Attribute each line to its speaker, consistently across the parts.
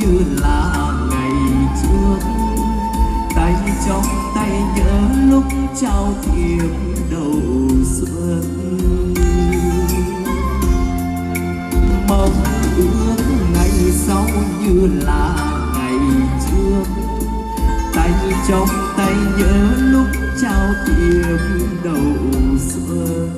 Speaker 1: như là ngày trước, tay trong tay nhớ lúc trao thiệp đầu xuân. Mong ước ngày sau như là ngày trước, tay trong tay nhớ lúc trao thiệp đầu xuân.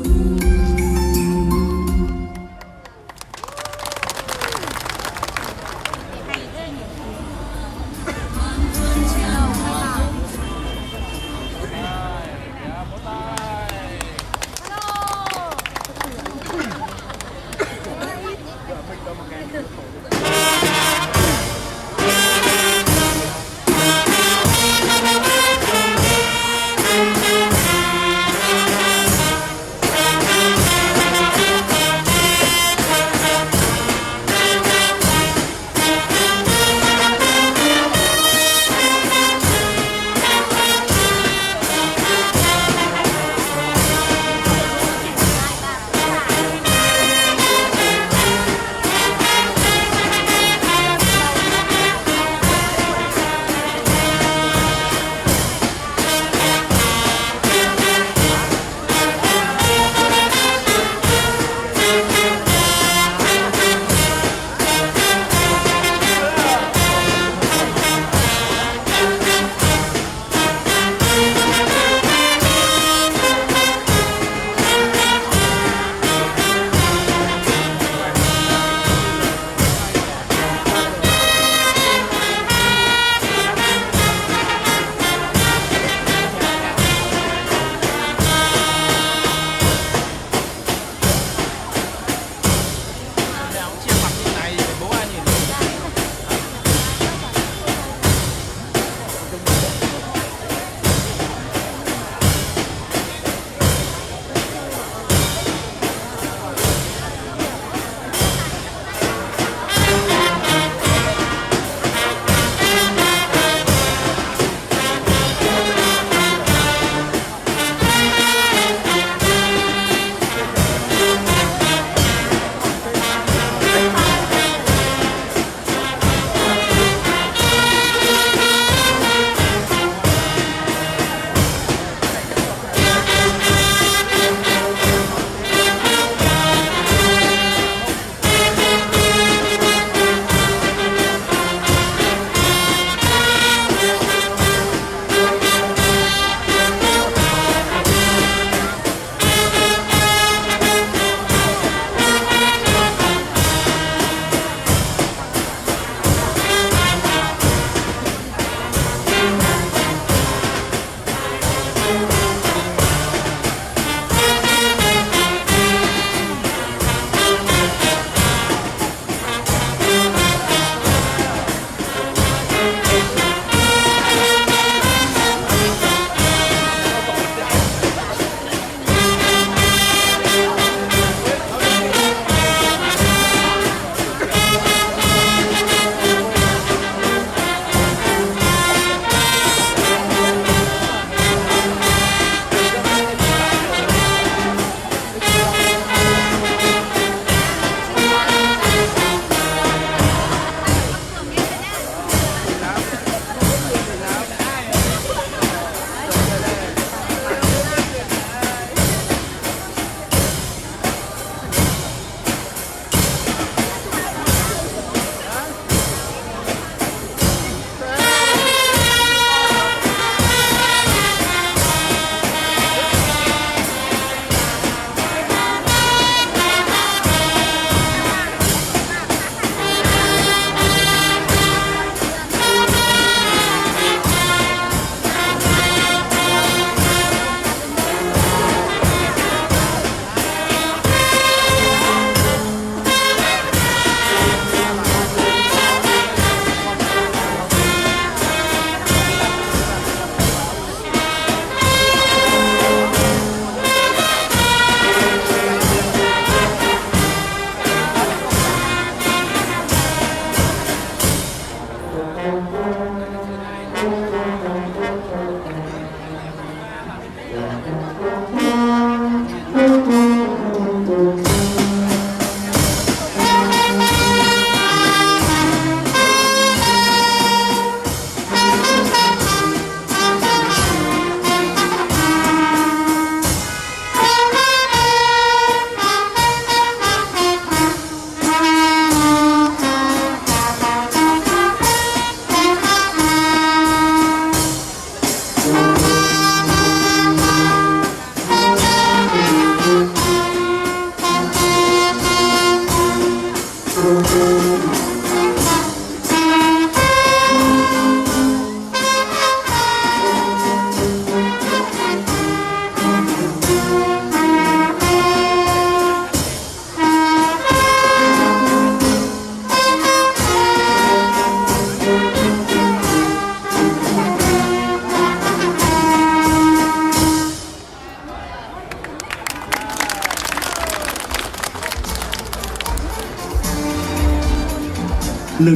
Speaker 2: Lời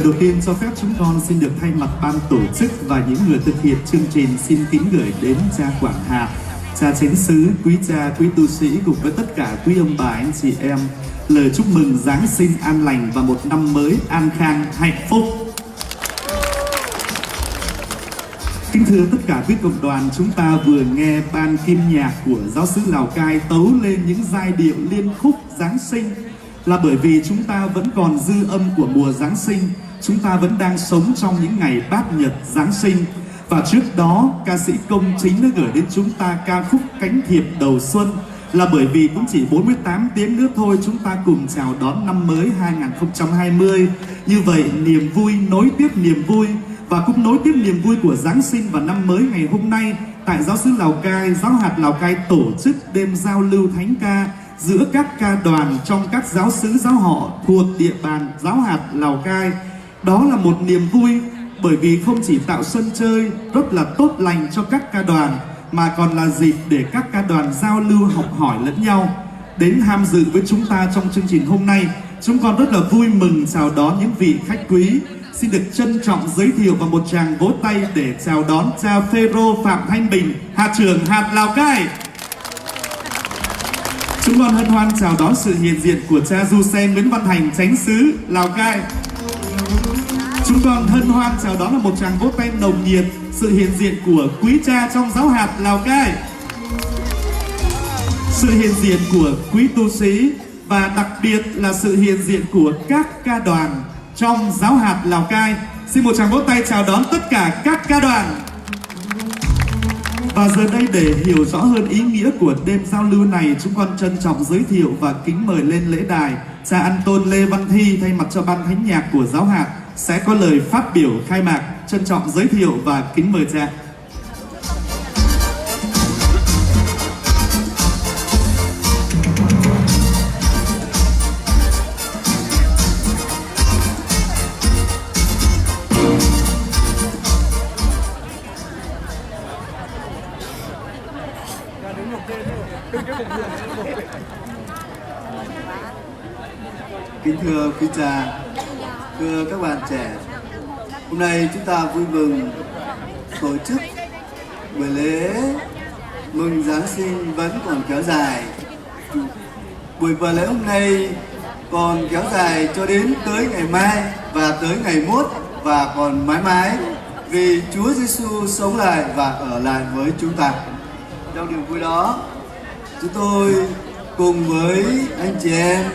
Speaker 2: đầu tiên cho phép chúng con xin được thay mặt ban tổ chức và những người thực hiện chương trình xin kính gửi đến cha Quảng Hạt, cha chánh xứ, quý cha, quý tu sĩ cùng với tất cả quý ông bà anh chị em lời chúc mừng Giáng sinh an lành và một năm mới an khang hạnh phúc. Kính thưa tất cả quý cộng đoàn, chúng ta vừa nghe ban kim nhạc của giáo xứ Lào Cai tấu lên những giai điệu liên khúc Giáng sinh, là bởi vì chúng ta vẫn còn dư âm của mùa Giáng sinh, chúng ta vẫn đang sống trong những ngày bát nhật Giáng sinh. Và trước đó, ca sĩ Công Chính đã gửi đến chúng ta ca khúc Cánh thiệp đầu xuân, là bởi vì cũng chỉ 48 tiếng nữa thôi chúng ta cùng chào đón năm mới 2020. Như vậy, niềm vui nối tiếp niềm vui, và cũng nối tiếp niềm vui của Giáng sinh và năm mới ngày hôm nay. Tại giáo xứ Lào Cai, giáo hạt Lào Cai tổ chức đêm giao lưu thánh ca giữa các ca đoàn trong các giáo xứ giáo họ thuộc địa bàn giáo hạt Lào Cai. Đó là một niềm vui bởi vì không chỉ tạo sân chơi rất là tốt lành cho các ca đoàn, mà còn là dịp để các ca đoàn giao lưu học hỏi lẫn nhau. Đến tham dự với chúng ta trong chương trình hôm nay, chúng con rất là vui mừng chào đón những vị khách quý. Xin được trân trọng giới thiệu và một tràng vỗ tay để chào đón cha Phêrô Phạm Thanh Bình, hạt trưởng hạt Lào Cai. Chúng con hân hoan chào đón sự hiện diện của cha Du Sen Nguyễn Văn Thành, chánh xứ Lào Cai. Chúng con hân hoan chào đón là một tràng vỗ tay nồng nhiệt sự hiện diện của quý cha trong giáo hạt Lào Cai, sự hiện diện của quý tu sĩ, và đặc biệt là sự hiện diện của các ca đoàn trong giáo hạt Lào Cai. Xin một tràng vỗ tay chào đón tất cả các ca đoàn. Và giờ đây, để hiểu rõ hơn ý nghĩa của đêm giao lưu này, chúng con trân trọng giới thiệu và kính mời lên lễ đài cha Anton Lê Văn Thi thay mặt cho ban thánh nhạc của giáo hạt sẽ có lời phát biểu khai mạc. Trân trọng giới thiệu và kính mời cha.
Speaker 3: Kính thưa quý cha, thưa các bạn trẻ, hôm nay chúng ta vui mừng tổ chức buổi lễ mừng Giáng sinh vẫn còn kéo dài. Buổi lễ hôm nay còn kéo dài cho đến tới ngày mai và tới ngày mốt và còn mãi mãi, vì Chúa Giêsu sống lại và ở lại với chúng ta. Trong niềm vui đó, chúng tôi cùng với anh chị em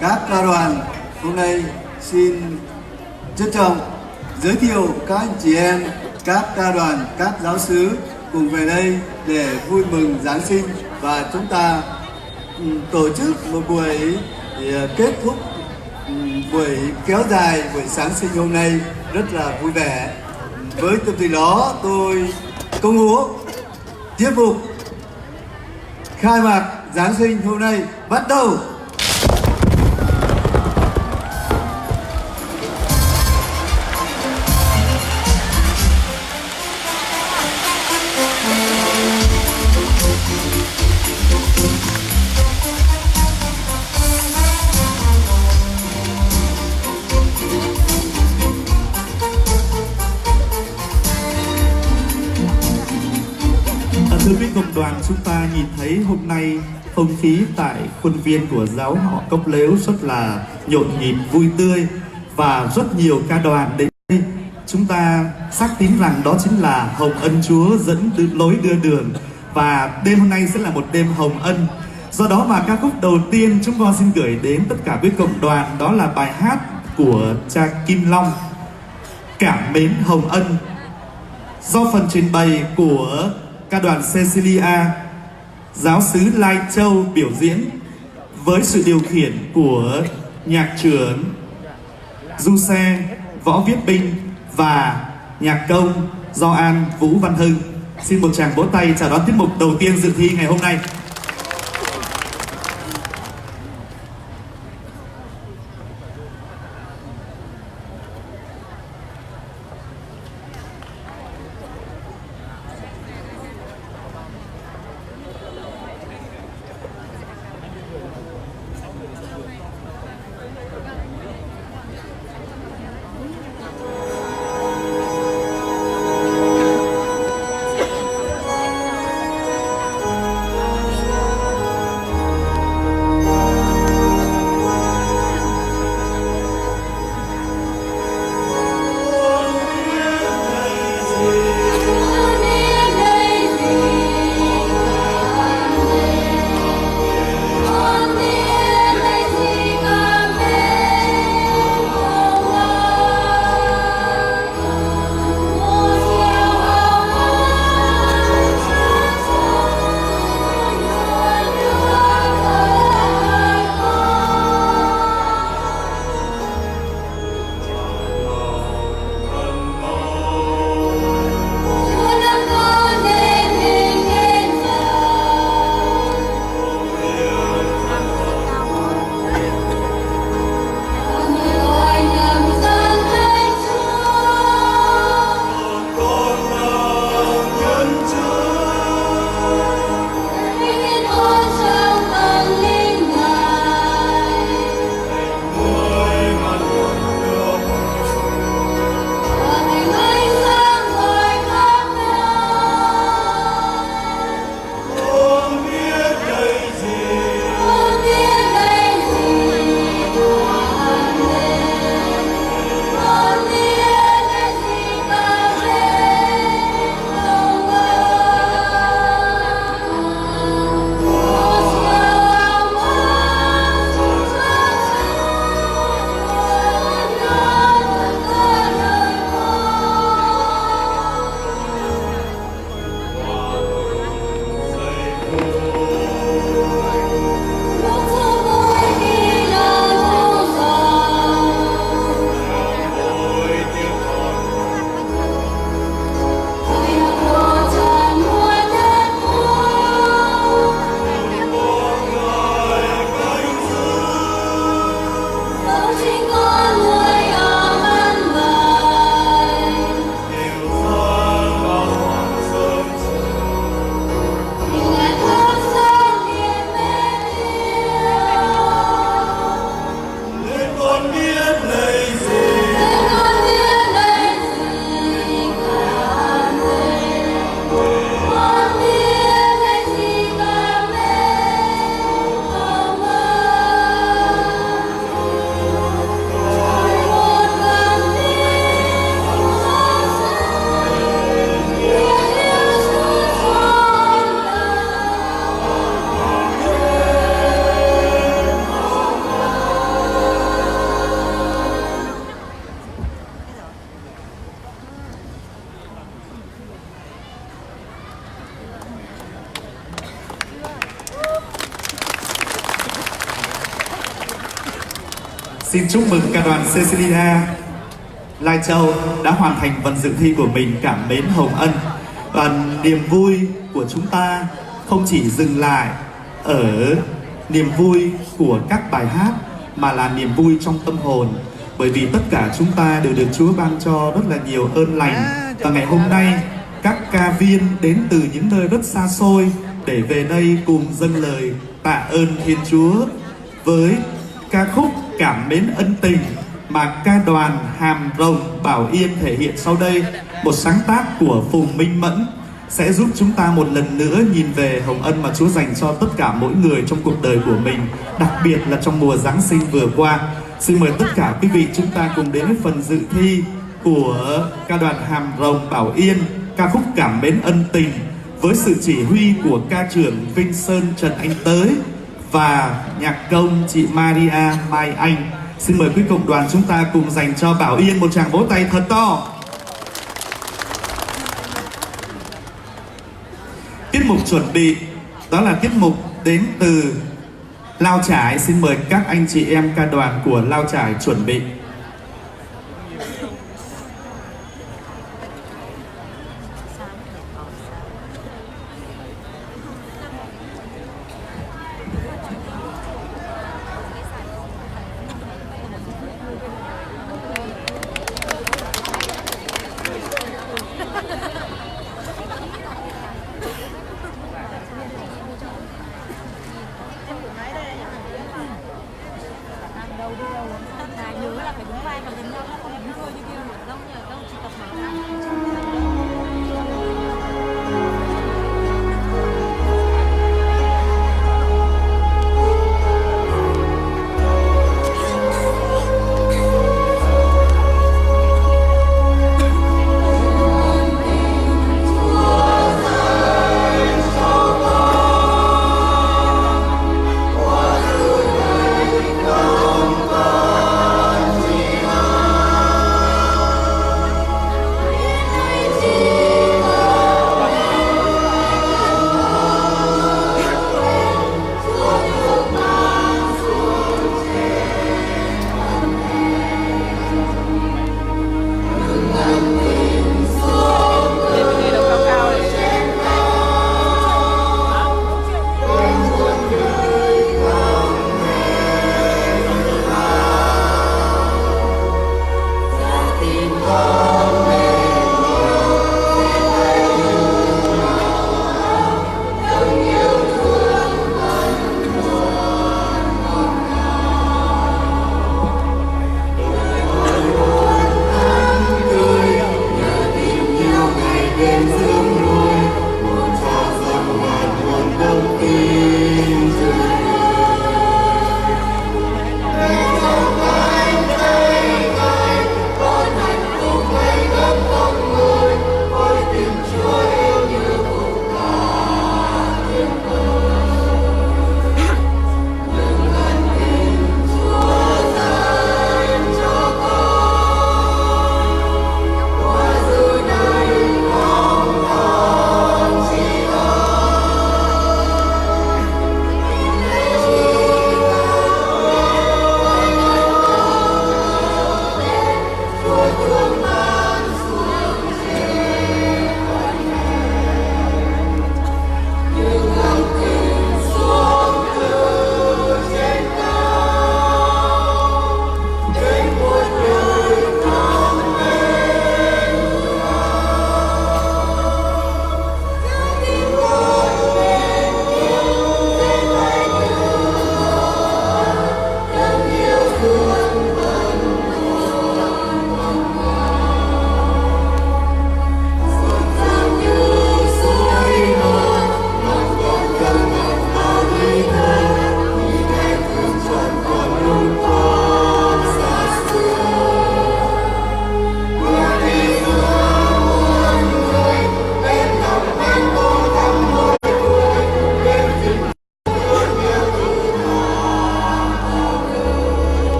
Speaker 3: các ca đoàn hôm nay xin trân trọng giới thiệu các anh chị em các ca đoàn, các giáo xứ cùng về đây để vui mừng Giáng sinh, và chúng ta tổ chức một buổi kết thúc buổi kéo dài buổi Giáng sinh hôm nay rất là vui vẻ. Với tâm tình đó, tôi công bố tiết mục khai mạc Giáng sinh hôm nay bắt đầu.
Speaker 2: Thưa quý cộng đoàn, chúng ta nhìn thấy hôm nay không khí tại khuôn viên của giáo họ Cốc Lếu rất là nhộn nhịp, vui tươi, và rất nhiều ca đoàn đến đây. Chúng ta xác tín rằng đó chính là hồng ân Chúa dẫn lối đưa đường, và đêm hôm nay sẽ là một đêm hồng ân. Do đó mà ca khúc đầu tiên chúng con xin gửi đến tất cả quý cộng đoàn, đó là bài hát của cha Kim Long, Cảm mến hồng ân, do phần trình bày của ca đoàn Cecilia, giáo xứ Lai Châu biểu diễn với sự điều khiển của nhạc trưởng du xe Võ Viết Binh và nhạc công Do An Vũ Văn Hưng. Xin một tràng vỗ tay chào đón tiết mục đầu tiên dự thi ngày hôm nay. Xin chúc mừng ca đoàn Cecilia Lai Châu đã hoàn thành phần dự thi của mình Cảm Mến Hồng Ân. Và niềm vui của chúng ta không chỉ dừng lại ở niềm vui của các bài hát mà là niềm vui trong tâm hồn. Bởi vì tất cả chúng ta đều được Chúa ban cho rất là nhiều ơn lành. Và ngày hôm nay các ca viên đến từ những nơi rất xa xôi để về đây cùng dâng lời tạ ơn Thiên Chúa với ca khúc Cảm Mến Ân Tình mà ca đoàn Hàm Rồng Bảo Yên thể hiện sau đây, một sáng tác của Phùng Minh Mẫn, sẽ giúp chúng ta một lần nữa nhìn về hồng ân mà Chúa dành cho tất cả mỗi người trong cuộc đời của mình, đặc biệt là trong mùa Giáng sinh vừa qua. Xin mời tất cả quý vị chúng ta cùng đến với phần dự thi của ca đoàn Hàm Rồng Bảo Yên, ca khúc Cảm Mến Ân Tình với sự chỉ huy của ca trưởng Vinh Sơn Trần Anh Tới và nhạc công chị Maria Mai Anh. Xin mời quý cộng đoàn chúng ta cùng dành cho Bảo Yên một tràng vỗ tay thật to. Tiết mục chuẩn bị đó là tiết mục đến từ Lao Chải. Xin mời các anh chị em ca đoàn của Lao Chải chuẩn bị.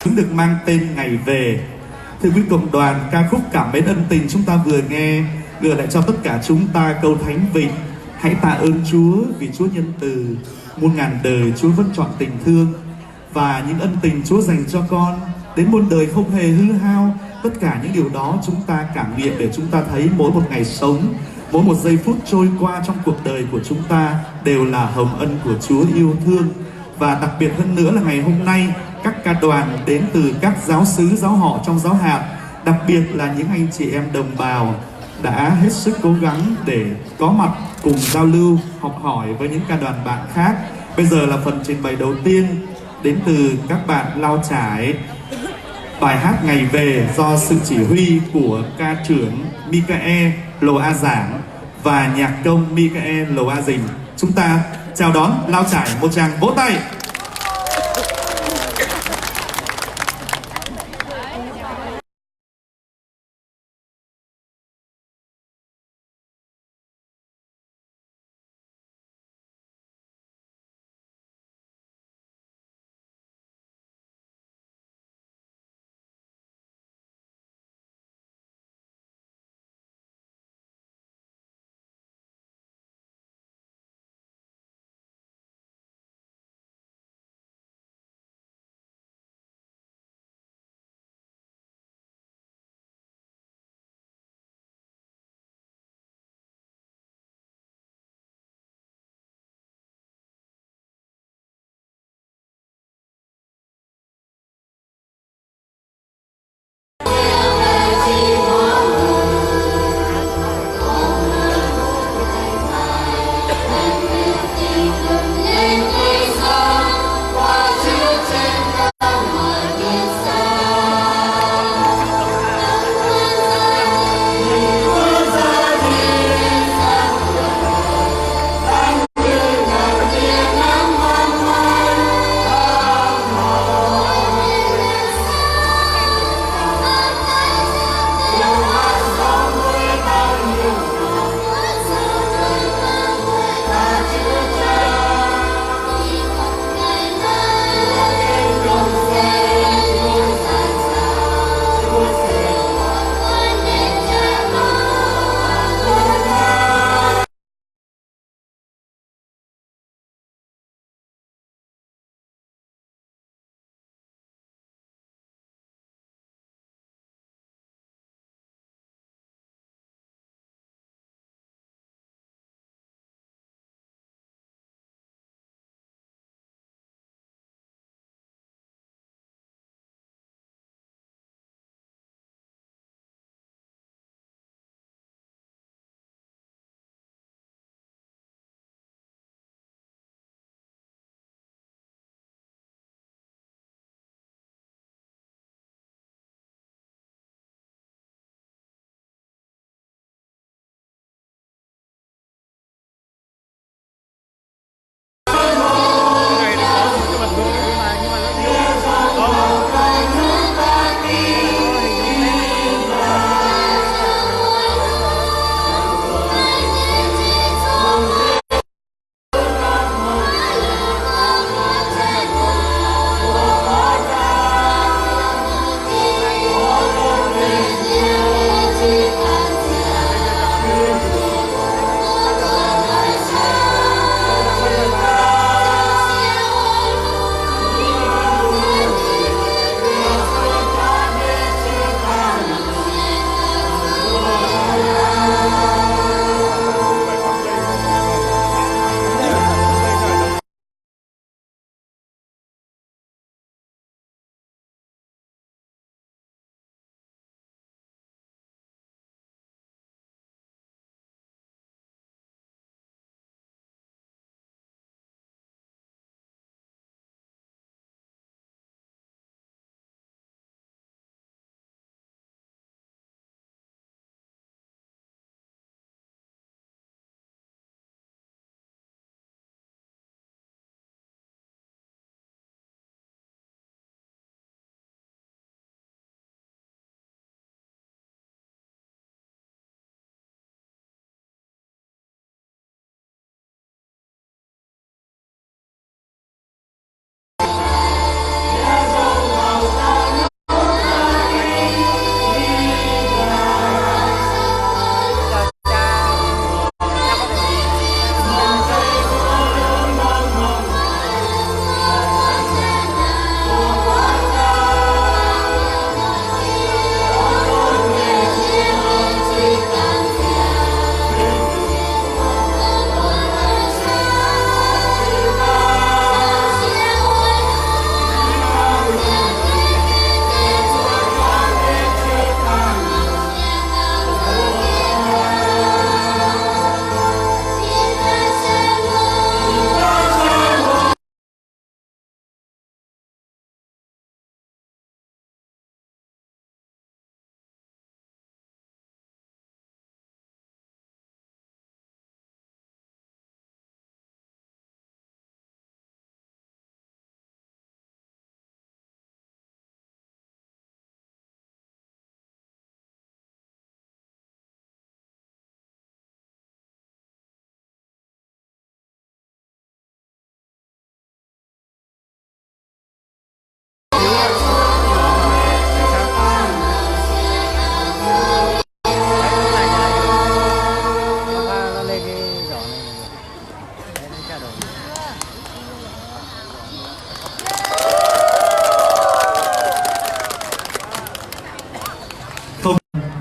Speaker 2: Chúng được mang tên Ngày Về. Thưa quý cộng đoàn, ca khúc Cảm Mến Ân Tình chúng ta vừa nghe gửi lại cho tất cả chúng ta câu thánh vịnh: hãy tạ ơn Chúa vì Chúa nhân từ, muôn ngàn đời Chúa vẫn chọn tình thương, và những ân tình Chúa dành cho con đến muôn đời không hề hư hao. Tất cả những điều đó chúng ta cảm nghiệm để chúng ta thấy mỗi một ngày sống, mỗi một giây phút trôi qua trong cuộc đời của chúng ta đều là hồng ân của Chúa yêu thương. Và đặc biệt hơn nữa là ngày hôm nay, các ca đoàn đến từ các giáo xứ, giáo họ trong giáo hạt, đặc biệt là những anh chị em đồng bào đã hết sức cố gắng để có mặt cùng giao lưu, học hỏi với những ca đoàn bạn khác. Bây giờ là phần trình bày đầu tiên đến từ các bạn Lao Chải, bài hát Ngày Về do sự chỉ huy của ca trưởng Michael Lồ A Giảng và nhạc công Michael Lồ A Dình. Chúng ta chào đón Lao Chải một tràng vỗ tay.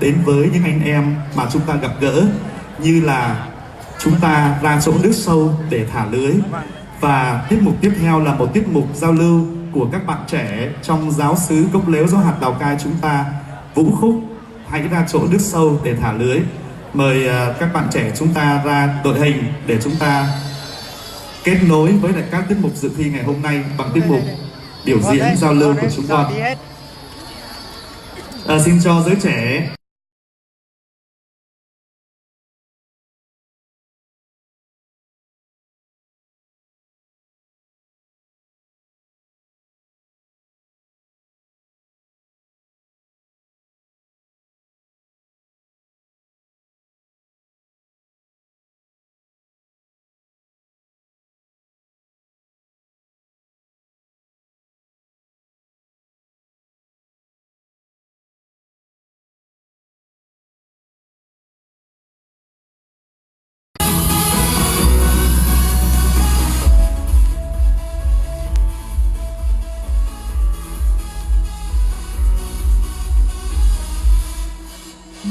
Speaker 2: đến với những anh em mà chúng ta gặp gỡ, như là chúng ta ra chỗ nước sâu để thả lưới. Và tiết mục tiếp theo là một tiết mục giao lưu của các bạn trẻ trong giáo xứ Cốc Lếu Giáo hạt Lào Cai chúng ta, vũ khúc Hãy Ra Chỗ Nước Sâu Để Thả Lưới. Mời các bạn trẻ chúng ta ra đội hình để chúng ta kết nối với lại các tiết mục dự thi ngày hôm nay bằng tiết mục biểu diễn giao lưu của chúng con. Xin cho giới trẻ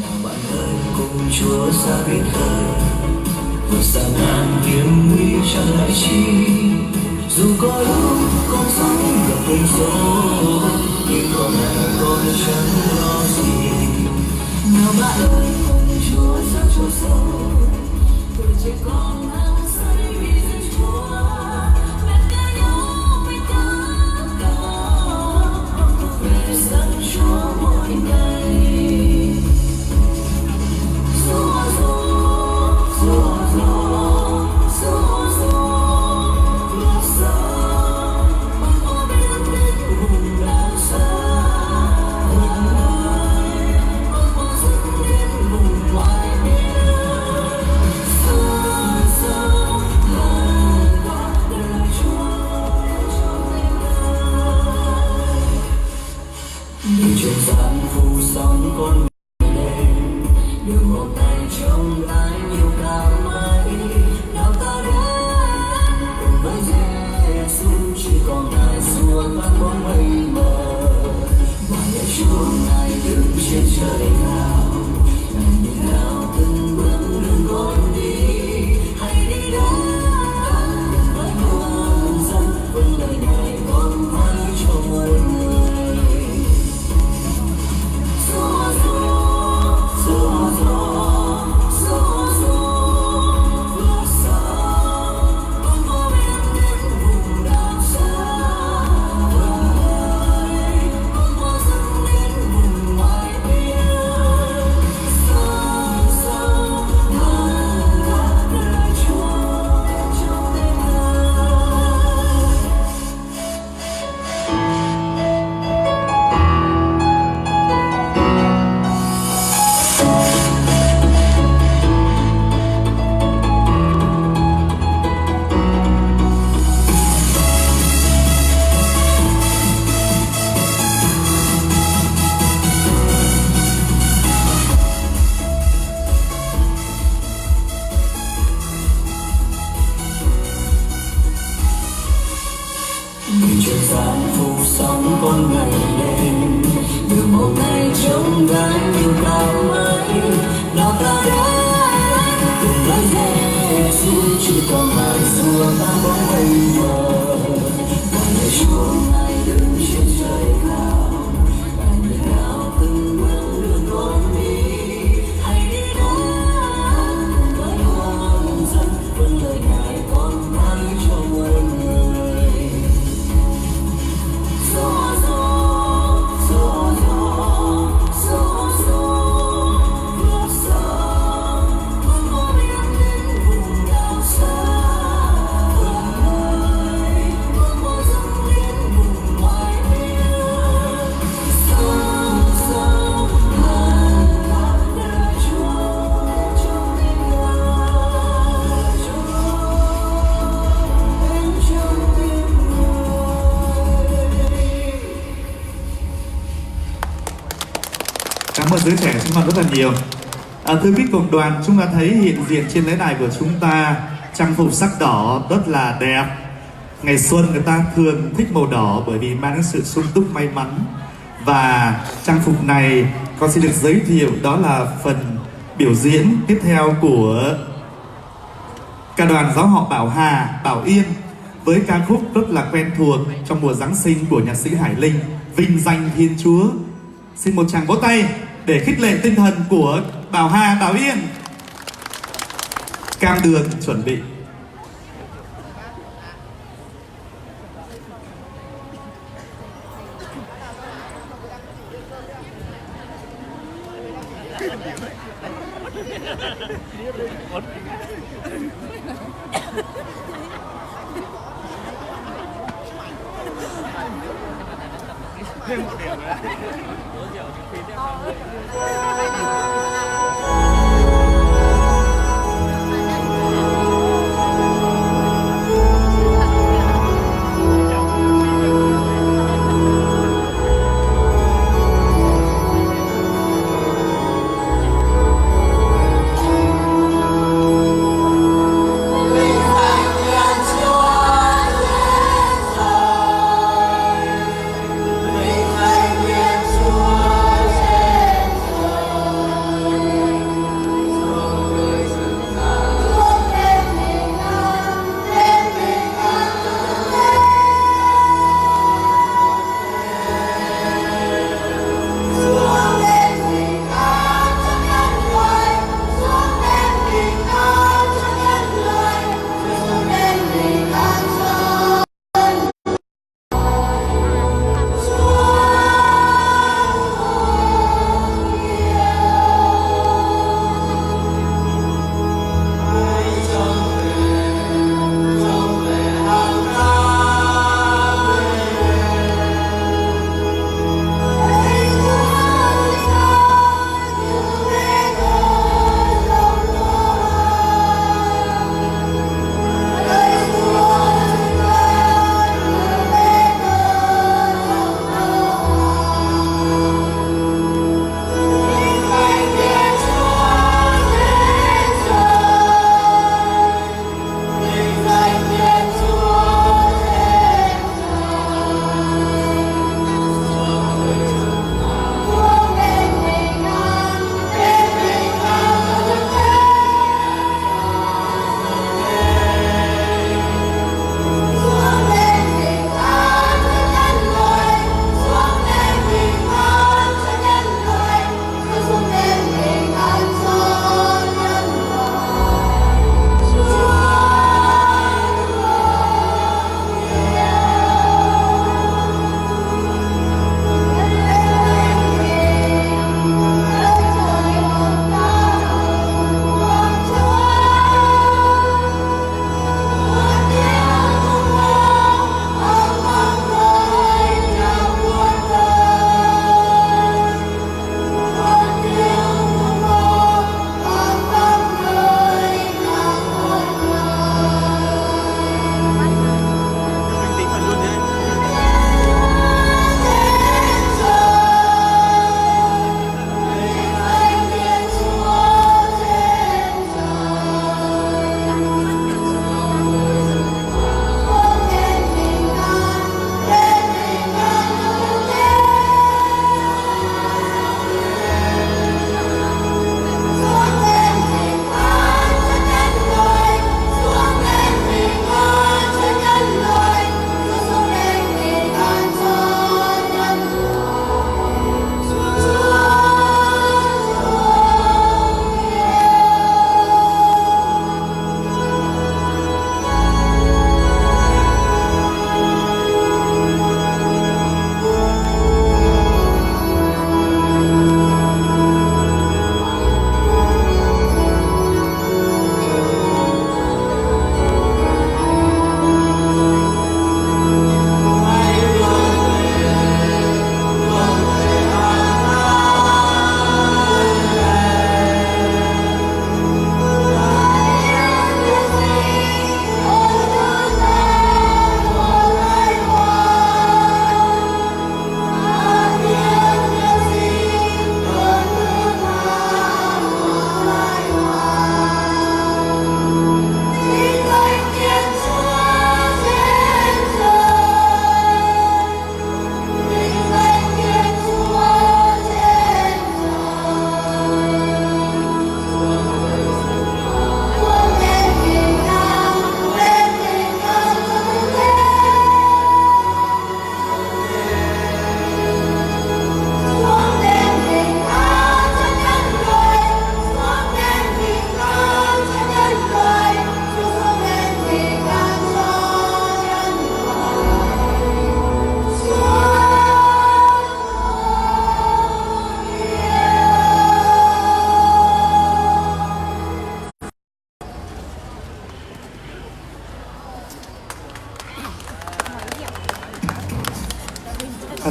Speaker 1: nào bạn ơi cùng Chúa ra biển khơi, vượt xa ngàn hiểm nguy chẳng ngại chi. Dù có lúc con sóng gặp cơn gió, nhưng con này con chẳng lo gì. Nào bạn ơi cùng Chúa ra chỗ sâu, tuổi trẻ con hăng say vì dân Chúa. Mẹ ta nhau với tất cả, về dân Chúa mỗi ngày. Trên gian phủ sóng con lên, đường một ngày trông lại nhiều cao mây. Nào ta đến cùng với Giêsu, chỉ còn Ngài xua tan bóng mây mờ. Và để Chúa Ngài đứng trên trời cao, Ngài nhìn nào từng bước đường con đi. Hãy đi đến với muôn dân, vâng lời Ngài con nói cho mọi người. Trên gian phủ sóng con ngày lên, đường một ngày trông gái nhiều cao mây. Nào ta đến cùng với Giêsu, chỉ còn Ngài xua tan bóng mây mờ. Và để Chúa Ngài đứng trên trời cao, Ngài nhìn nào từng bước đường con đi. Hãy đi đến cùng với muôn dân, vâng lời Ngài con nói cho mọi người.
Speaker 2: Cảm ơn giới trẻ chúng ta rất là nhiều. Thưa quý cộng đoàn, chúng ta thấy hiện diện trên lễ đài của chúng ta trang phục sắc đỏ rất là đẹp. Ngày xuân người ta thường thích màu đỏ bởi vì mang đến sự sung túc may mắn. Và trang phục này con xin được giới thiệu đó là phần biểu diễn tiếp theo của ca đoàn giáo họ Bảo Hà, Bảo Yên với ca khúc rất là quen thuộc trong mùa Giáng sinh của nhạc sĩ Hải Linh, Vinh Danh Thiên Chúa. Xin một tràng vỗ tay để khích lệ tinh thần của Bảo Hà, Bảo Yên. Cam Đường chuẩn bị.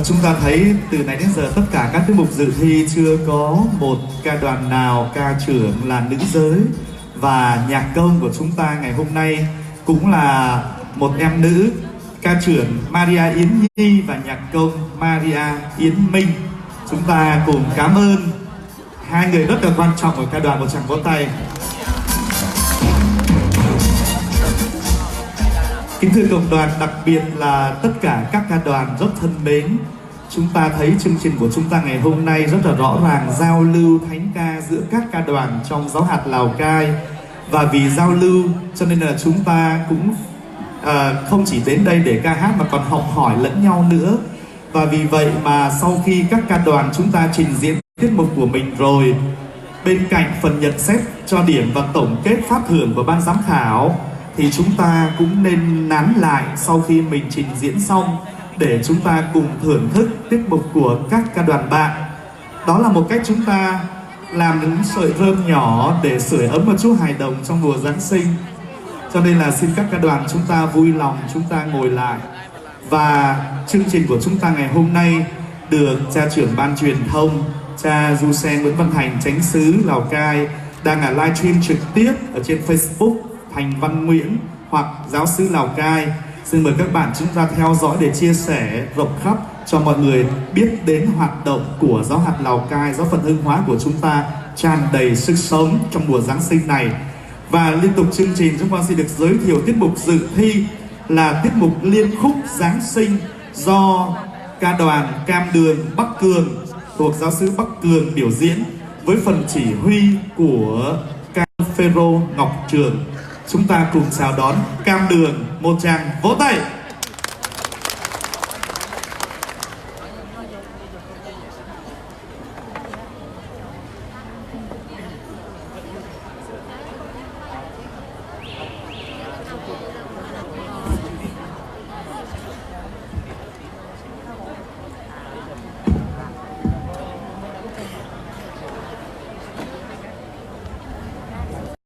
Speaker 2: Chúng ta thấy từ nãy đến giờ tất cả các tiết mục dự thi chưa có một ca đoàn nào ca trưởng là nữ giới, và nhạc công của chúng ta ngày hôm nay cũng là một em nữ, ca trưởng Maria Yến Nhi và nhạc công Maria Yến Minh. Chúng ta cùng cảm ơn hai người rất là quan trọng của ca đoàn, một tràng vỗ tay. Kính thưa cộng đoàn, đặc biệt là tất cả các ca đoàn rất thân mến, chúng ta thấy chương trình của chúng ta ngày hôm nay rất là rõ ràng giao lưu thánh ca giữa các ca đoàn trong giáo hạt Lào Cai. Và vì giao lưu cho nên là chúng ta cũng không chỉ đến đây để ca hát mà còn học hỏi lẫn nhau nữa. Và vì vậy mà sau khi các ca đoàn chúng ta trình diễn tiết mục của mình rồi, bên cạnh phần nhận xét cho điểm và tổng kết phát thưởng của ban giám khảo, thì chúng ta cũng nên nán lại sau khi mình trình diễn xong để chúng ta cùng thưởng thức tiết mục của các ca đoàn bạn. Đó là một cách chúng ta làm những sợi rơm nhỏ để sưởi ấm một chút hài đồng trong mùa Giáng sinh. Cho nên là xin các ca đoàn chúng ta vui lòng chúng ta ngồi lại. Và chương trình của chúng ta ngày hôm nay được cha trưởng ban truyền thông, cha Du Sen Nguyễn Văn Thành, chánh xứ Lào Cai đang livestream trực tiếp ở trên Facebook Thành Văn Nguyễn hoặc giáo xứ Lào Cai. Xin mời các bạn chúng ta theo dõi để chia sẻ rộng khắp cho mọi người biết đến hoạt động của giáo hạt Lào Cai, giáo phận Hưng Hóa của chúng ta tràn đầy sức sống trong mùa Giáng sinh này. Và liên tục chương trình chúng con xin được giới thiệu tiết mục dự thi là tiết mục liên khúc Giáng sinh do ca đoàn Cam Đường Bắc Cường thuộc giáo xứ Bắc Cường biểu diễn với phần chỉ huy của ca Phêrô Ngọc Trường. Chúng ta cùng chào đón Cam Đường, một tràng vỗ tay.